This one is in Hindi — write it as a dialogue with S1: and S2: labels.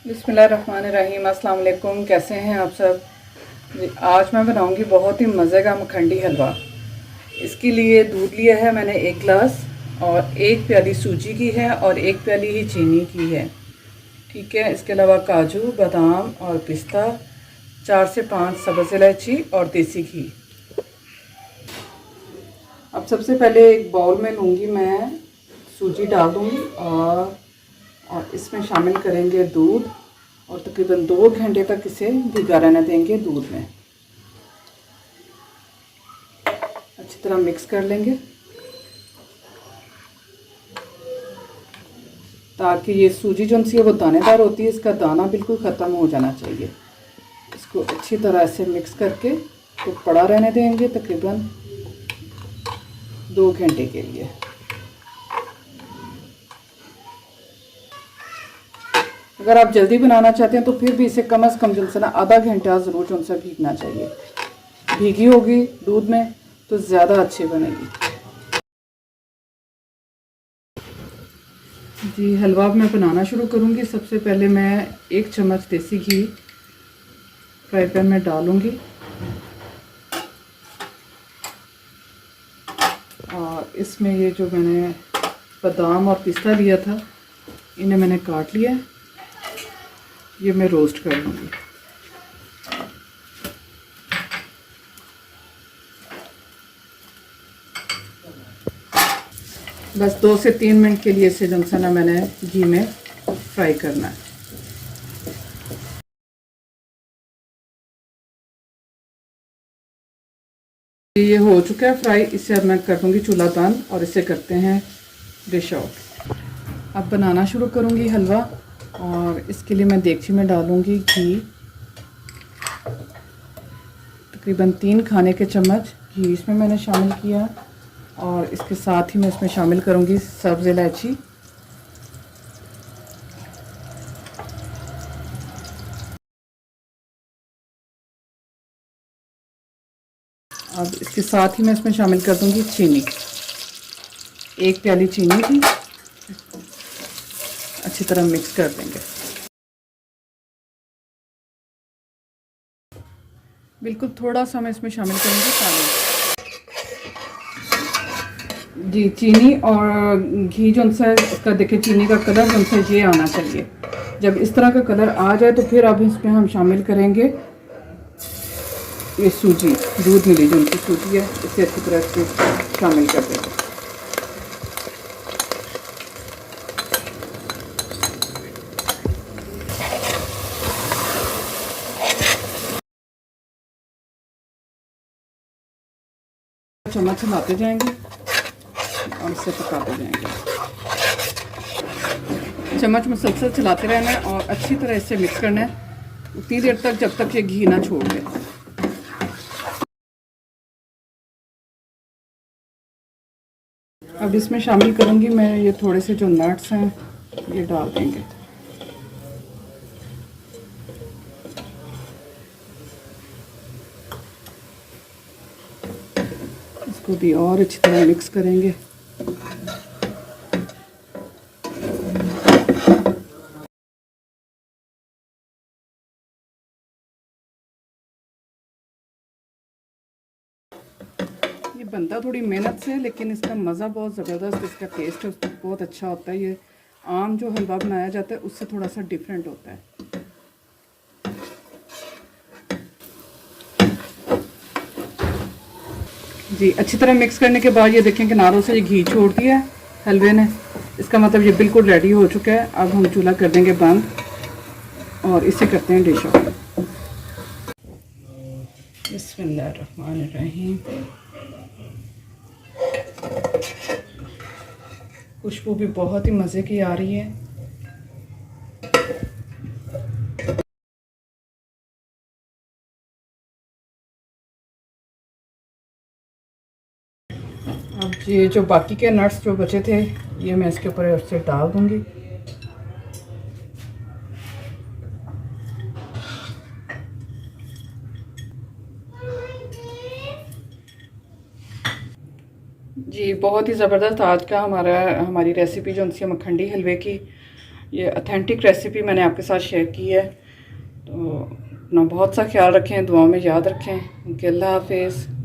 S1: बिस्मिल्लाहिर्रहमानिर्रहीम। अस्सलाम वालेकुम। कैसे हैं आप सब जी। आज मैं बनाऊंगी बहुत ही मज़े का मखंडी हलवा। इसके लिए दूध लिया है मैंने 1 गिलास और 1 प्याली सूजी की है और 1 प्याली ही चीनी की है। ठीक है। इसके अलावा काजू, बादाम और पिस्ता, 4 से 5 सब्ज़ इलायची और देसी घी। अब सबसे पहले एक बाउल में लूँगी मैं, सूजी डाल दूँगी और इसमें शामिल करेंगे दूध और तकरीबन 2 घंटे तक इसे भिगा रहने देंगे दूध में। अच्छी तरह मिक्स कर लेंगे ताकि ये सूजी जो सी है वो दानेदार होती है, इसका दाना बिल्कुल ख़त्म हो जाना चाहिए। इसको अच्छी तरह से मिक्स करके तो पड़ा रहने देंगे तकरीबन 2 घंटे के लिए। अगर आप जल्दी बनाना चाहते हैं तो फिर भी इसे कम से कम जो है ना आधा घंटा ज़रूर जो है भीगना चाहिए। भीगी होगी दूध में तो ज़्यादा अच्छी बनेगी जी। हलवा मैं बनाना शुरू करूँगी। सबसे पहले मैं 1 चम्मच देसी घी फ्राई पैन में डालूँगी और इसमें ये जो मैंने बादाम और पिस्ता लिया था इन्हें मैंने काट लिया है, ये मैं रोस्ट कर लूँगी। बस 2 से 3 मिनट के लिए इसे जो है ना मैंने घी में फ्राई करना है। ये हो चुका है फ्राई। इसे अब मैं कर दूँगी चूल्हा बंद और इसे करते हैं डिश आउट। अब बनाना शुरू करूँगी हलवा और इसके लिए मैं देगची में डालूँगी घी, तकरीबन 3 खाने के चम्मच घी इसमें मैंने शामिल किया और इसके साथ ही मैं इसमें शामिल करूँगी सब्ज़ इलायची, अब इसके साथ ही मैं इसमें शामिल कर दूँगी चीनी, 1 प्याली चीनी थी। अच्छी तरह मिक्स कर देंगे। बिल्कुल थोड़ा सा मैं इसमें शामिल करूँगी पानी जी। चीनी और घी जो है इसका देखिए चीनी का कलर जो है ये आना चाहिए। जब इस तरह का कलर आ जाए तो फिर अब इसमें हम शामिल करेंगे ये सूजी, दूध मिली जो उनकी सूजी है, इसे अच्छी तरह से शामिल कर देंगे। चम्मच हिलाते जाएंगे और इसे पकाते जाएंगे। चम्मच मुसलसल चलाते रहना है और अच्छी तरह इसे मिक्स करना है उतनी देर तक जब तक ये घी ना छोड़ दे। अब इसमें शामिल करूँगी मैं ये थोड़े से जो नट्स हैं ये डाल देंगे। इसको भी और अच्छी तरह मिक्स करेंगे। ये बनता थोड़ी मेहनत से लेकिन इसका मज़ा बहुत ज़बरदस्त, इसका टेस्ट बहुत अच्छा होता है। ये आम जो हलवा बनाया जाता है उससे थोड़ा सा डिफरेंट होता है जी। अच्छी तरह मिक्स करने के बाद ये देखें किनारों से ये घी छोड़ दिया है हलवे ने, इसका मतलब ये बिल्कुल रेडी हो चुका है। अब हम चूल्हा कर देंगे बंद और इसे करते हैं डिश आउट। बिस्मिल्लाहिर्रहमानिर्रहीम। खुशबू भी बहुत ही मज़े की आ रही है। अब ये जो बाकी के नट्स जो बचे थे ये मैं इसके ऊपर से डाल दूंगी। जी बहुत ही ज़बरदस्त आज का हमारी रेसिपी जो है मखंडी हलवे की ये ऑथेंटिक रेसिपी मैंने आपके साथ शेयर की है। तो अपना बहुत सा ख्याल रखें, दुआओं में याद रखें। ओके, अल्लाह हाफिज़।